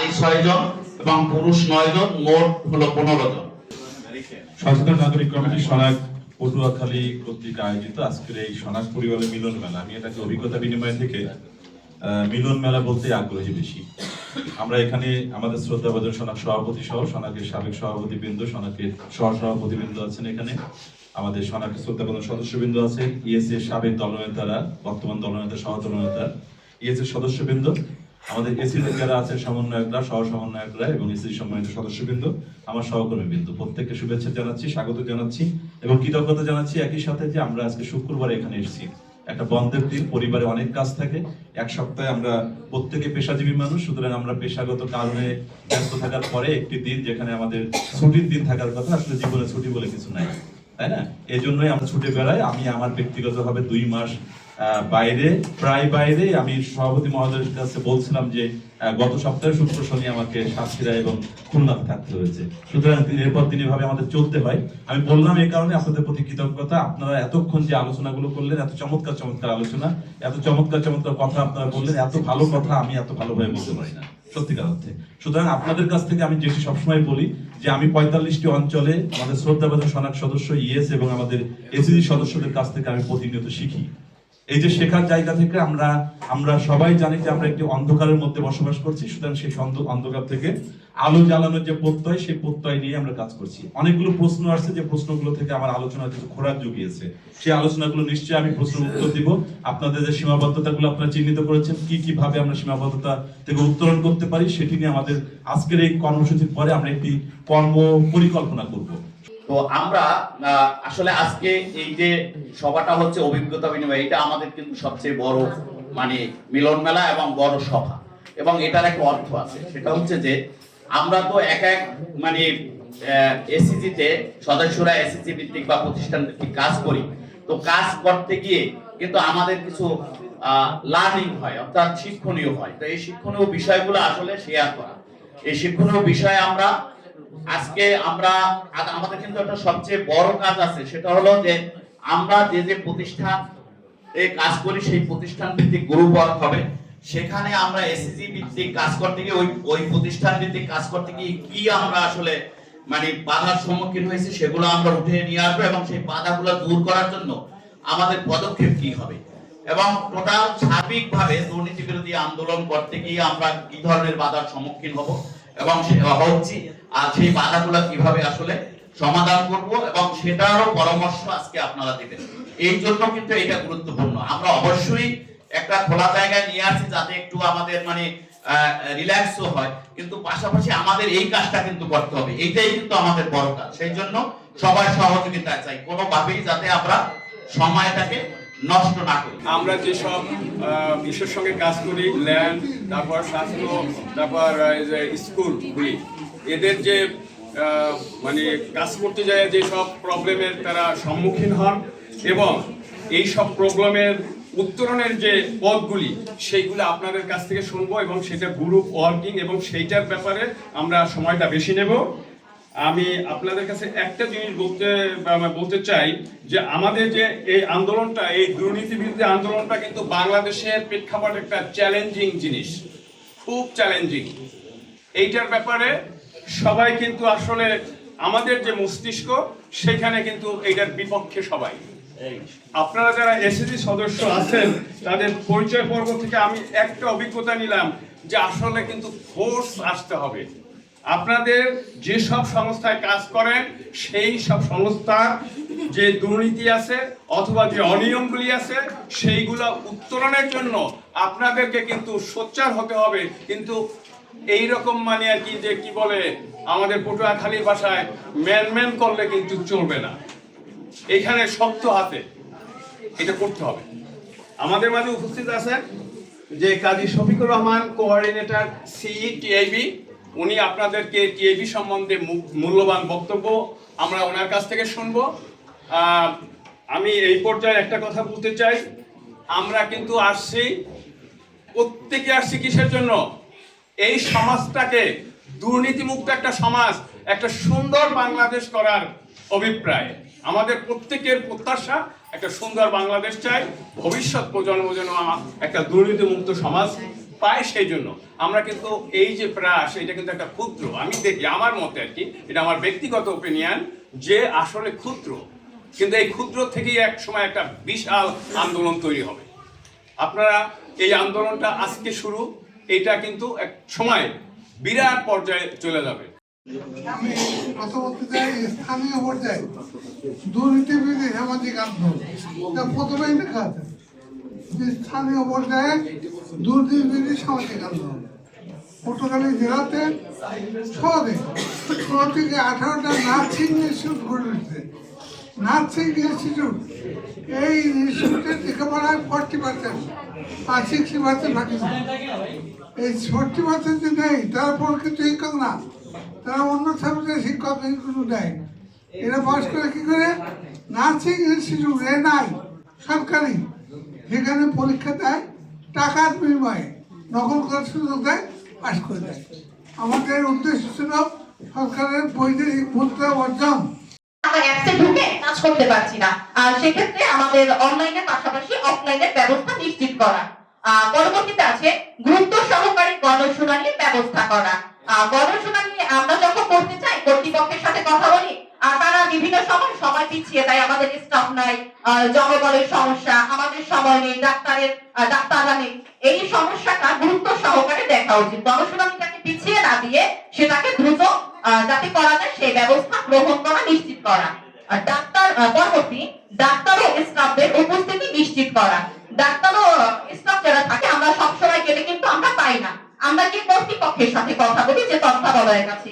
নারী 6 জন এবং পুরুষ 9 জন, মোট হলো 15 জন। সচেতন নাগরিক কমিটি সনাক পটুয়াখালী কর্তৃক আয়োজিত আজকের এই সনাক পরিবারের মিলন মেলা, আমি এটাকে অভিজ্ঞতা বিনিময় থেকে মিলন মেলা বলতে আগ্রহী বেশি। আমরা এখানে আমাদের শ্রদ্ধাভাজন সনাক সভাপতি সহ সনাকের সাবেক সভাপতিবৃন্দ, সনাকের সহ সভাপতিবৃন্দ আছেন, এখানে আমাদের সনাকের শ্রদ্ধাভাজন সদস্যবৃন্দ আছেন, ইএসএ সাবেক দলনেতারা, বর্তমান দলনেতা, সহ দলনেতা, ইএসএ সদস্যবৃন্দ, আমাদের এসিতে যারা আছেন সমন্বয়করা, সহ সমন্বয়করা এবং এসি সম্মানিত সদস্যবৃন্দ, আমার সহকর্মীবৃন্দ, প্রত্যেককে শুভেচ্ছা জানাচ্ছি, স্বাগত জানাচ্ছি এবং কৃতজ্ঞতা জানাচ্ছি একই সাথে যে আমরা আজকে শুক্রবার এখানে এসেছি। একটা বন্ধের দিন, পরিবারে অনেক কাজ থাকে, এক সপ্তাহে আমরা প্রত্যেকে পেশাজীবী মানুষ, সুতরাং আমরা পেশাগত কারণে ব্যস্ত থাকার পরে একটি দিন যেখানে আমাদের ছুটির দিন থাকার কথা, আসলে জীবনে ছুটি বলে কিছু নাই, তাই না? এই জন্যই আমরা ছুটে বেড়াই। আমি আমার ব্যক্তিগতভাবে 2 মাস প্রায় বাইরে, আমি সভাপতি মহোদয়ের কাছে বলছিলাম যে গত সপ্তাহে শুক্র শনি আমাকে সাতক্ষীরা এবং খুলনাতে থাকতে হয়েছে, সুতরাং দিনের পর দিন এভাবে আমাদের চলতে হয়। আমি বললাম এই কারণে আপনাদের প্রতি কৃতজ্ঞতা, আপনারা এতক্ষণ যে আলোচনাগুলো করলেন, এত চমৎকার চমৎকার আলোচনা, এত চমৎকার চমৎকার কথা আপনারা বললেন, এত ভালো কথা আমি এত ভালোভাবে বলতে পারি না সত্যিকার অর্থে। সুতরাং আপনাদের কাছ থেকে আমি যেটি সবসময় বলি যে আমি 45টি অঞ্চলে আমাদের শ্রদ্ধাভাজন সনাক সদস্য, ইএস এবং আমাদের এসিজি সদস্যদের কাছ থেকে আমি প্রতিনিয়ত শিখি। এই যে শেখার জায়গা থেকে আমরা সবাই জানি যে আমরা একটি অন্ধকারের মধ্যে বসবাস করছি, সুতরাং সেই অন্ধকার থেকে আলো জ্বালানোর যে প্রত্যয়, সেই প্রত্যয় নিয়ে আমরা কাজ করছি। অনেকগুলো প্রশ্ন আসছে, যে প্রশ্নগুলো থেকে আমার আলোচনা কিছু খোরাক জুগিয়েছে, সেই আলোচনাগুলো নিশ্চয়ই আমি প্রশ্নের উত্তর দিব। আপনাদের যে সীমাবদ্ধতাগুলো আপনারা চিহ্নিত করেছেন, কিভাবে আমরা সীমাবদ্ধতা থেকে উত্তরণ করতে পারি, সেটি নিয়ে আমাদের আজকের এই কর্মসূচির পরে আমরা একটি কর্ম পরিকল্পনা করব। তো আমরা আসলে আজকে এই যে সভাটা হচ্ছে অভিজ্ঞতা বিনিময়, এটা আমাদের কিন্তু সবচেয়ে বড় মানে মিলন মেলা এবং বড় সভা, এবং এটার একটা অর্থ আছে, সেটা হচ্ছে যে আমরা তো এক মানে এসিজিতে সদস্যরা এসিজি ভিত্তিক বা প্রতিষ্ঠান ভিত্তিক কাজ করি। তো কাজ করতে গিয়ে কিন্তু আমাদের কিছু লার্নিং হয়, অর্থাৎ শিক্ষণীয় হয়। তো এই শিক্ষণীয় বিষয়গুলো আসলে শেয়ার করা, এই শিক্ষণীয় বিষয়ে আজকে আমাদের কিন্তু একটা সবচেয়ে বড় কাজ আছে, সেটা হলো যে আমরা যে প্রতিষ্ঠান কাজ করি, সেই প্রতিষ্ঠান ভিত্তিক গ্রুপ ওয়ার্ক হবে। সেখানে আমরা এসিজি ভিত্তিক কাজ করতে গিয়ে ওই প্রতিষ্ঠান ভিত্তিক কাজ করতে গিয়ে কি আমরা আসলে মানে বাধার সম্মুখীন হয়েছে, সেগুলো আমরা উঠে নিয়ে আসবো এবং সেই বাধাগুলো দূর করার জন্য আমাদের পদক্ষেপ কি হবে, এবং টোটাল সার্বিকভাবে দুর্নীতি বিরোধী আন্দোলন করতে গিয়ে আমরা কি ধরনের বাধার সম্মুখীন হব এবং হচ্ছি, আর সেই বাধাগুলো কিভাবে আসলে সমাধান করব, এবং সেটারও পরামর্শ আজকে আপনারা দিবেন। এই জন্য কিন্তু এটা গুরুত্বপূর্ণ। আমরা অবশ্যই একটা খোলা জায়গায় নিয়ে আসছি যাতে একটু আমাদের মানে রিল্যাক্সও হয়, কিন্তু পাশাপাশি আমাদের এই কাজটা কিন্তু করতে হবে, এইটাই কিন্তু আমাদের বড় কাজ। সেই জন্য সবার সহযোগিতা চাই, কোনোভাবেই যাতে আমরা সময়টাকে নষ্ট না করি। আমরা যেসব বিশ্বের সঙ্গে কাজ করি, ল্যান্ড, তারপর স্বাস্থ্য, তারপর স্কুলগুলি, এদের যে মানে কাজ করতে যায় যেসব প্রবলেমের তারা সম্মুখীন হন, এবং এই সব প্রবলেমের উত্তরণের যে পথগুলি, সেইগুলো আপনাদের কাছ থেকে শুনবো, এবং সেটা গ্রুপ ওয়ার্কিং, এবং সেইটার ব্যাপারে আমরা সময়টা বেশি নেব। আমি আপনাদের কাছে একটা জিনিস বলতে চাই যে আমাদের যে এই আন্দোলনটা, এই দুর্নীতি বিরোধী আন্দোলনটা কিন্তু বাংলাদেশের প্রেক্ষাপটে একটা চ্যালেঞ্জিং জিনিস, খুব চ্যালেঞ্জিং। এইটার ব্যাপারে সবাই কিন্তু আসলে আমাদের যে মস্তিষ্ক, সেখানে কিন্তু এইটার বিপক্ষে সবাই। আপনারা যারা এসিজি সদস্য আছেন, তাদের পরিচয় পর্ব থেকে আমি একটা অভিজ্ঞতা নিলাম যে আসলে কিন্তু ফোর্স আসতে হবে। আপনাদের যেসব সংস্থায় কাজ করেন, সেই সব সংস্থা যে দুর্নীতি আছে অথবা যে অনিয়মগুলি আছে, সেইগুলো উত্তরণের জন্য আপনাদেরকে কিন্তু সোচ্চার হতে হবে। কিন্তু এইরকম মানে আর কি, যে কি বলে আমাদের পটুয়াখালীর ভাষায়, ম্যান করলে কিন্তু চলবে না। এইখানে শক্ত হাতে এটা করতে হবে। আমাদের মাঝে উপস্থিত আছেন যে কাজী শফিকুর রহমান, কোঅর্ডিনেটর সিইটিআইবি। উনি আপনাদেরকে টিআইবি সম্বন্ধে মূল্যবান বক্তব্য আমরা ওনার কাছ থেকে শুনবো। আমি এই পর্যায়ে একটা কথা বলতে চাই, আমরা কিন্তু প্রত্যেকে আসছি কিসের জন্য? এই সমাজটাকে দুর্নীতিমুক্ত একটা সমাজ, একটা সুন্দর বাংলাদেশ করার অভিপ্রায়। আমাদের প্রত্যেকের প্রত্যাশা একটা সুন্দর বাংলাদেশ চাই, ভবিষ্যৎ প্রজন্ম যেন একটা দুর্নীতিমুক্ত সমাজ পায় সেই জন্য আমরা কিন্তু এই যে প্রয়াস এটা কিন্তু একটা ক্ষুদ্র, আমি দেখি আমার মতে আর কি, এটা আমার ব্যক্তিগত ওপিনিয়ন, যে আসলে ক্ষুদ্র, কিন্তু এই ক্ষুদ্র থেকেই এক সময় একটা বিশাল আন্দোলন তৈরি হবে। আপনারা এই আন্দোলনটা আজকে শুরু, এটা কিন্তু এক সময় বিরাট পর্যায়ে চলে যাবে। আমি প্রথমত স্থানীয় পর্যায়ে দুর্নীতি বিরোধী সামাজিক আন্দোলন, এটা প্রথমেই লেখা আছে যে স্থানীয় পর্যায়ে দুর্নীতি বিরোধী সামাজিক আন্দোলন। পটুয়াখালী জেলাতে শহরে 16 থেকে 18টা নার্সিং ইনস্টিটিউট গড়ে উঠছে। নার্সিং ইনস্টিটিউট, এই ইনস্টিটিউটের লেখাপড়ায় 40% আর 60% বাকি। এই 40% যে নেই তারা প্রকৃত শিক্ষক না, তারা অন্য সাবজেক্টের শিক্ষক কিন্তু দেয়। এরা পাস করে কি করে? নার্সিং ইনস্টিটিউট নাই সরকারি, সেখানে পরীক্ষা দেয়, টাকার বিনিময়ে নকল করার সুযোগ দেয়, পাস করে দেয়। আমাদের উদ্দেশ্য ছিল সরকারের বৈদেশিক মুদ্রা অর্জন। আমরা অ্যাপসে ঢুকে কাজ করতে পারছি না, আর সেক্ষেত্রে আমাদের অনলাইনের পাশাপাশি অফলাইনের ব্যবস্থা নিশ্চিত করা। পরবর্তীতে আছে গুরুত্ব সহকারে গণশুনানির ব্যবস্থা করা। গণশুনানি আমরা যখন করতে চাই, কর্তৃপক্ষের সাথে কথা বলি, আর তারা বিভিন্ন সময় পিছিয়ে দেয়, আমাদের স্টাফ নাই, জনবলের সমস্যা, আমাদের সময় নেই, ডাক্তাররা নেই। এই সমস্যাটা গুরুত্ব সহকারে দেখা উচিত। গণশুনানিটাকে পিছিয়ে না দিয়ে সেটাকে দ্রুত যাতে করা যায় সেই ব্যবস্থা গ্রহণ করা, নিশ্চিত করা। ডাক্তার ও স্টাফদের উপস্থিতি নিশ্চিত করা। ডাক্তার ও স্টাফ যারা থাকে, আমরা সবসময় গেলে কিন্তু আমরা পাই না, আমরা কি কর্তৃপক্ষের সাথে কথা বলি যে তত্ত্বাবধায়কের কাছে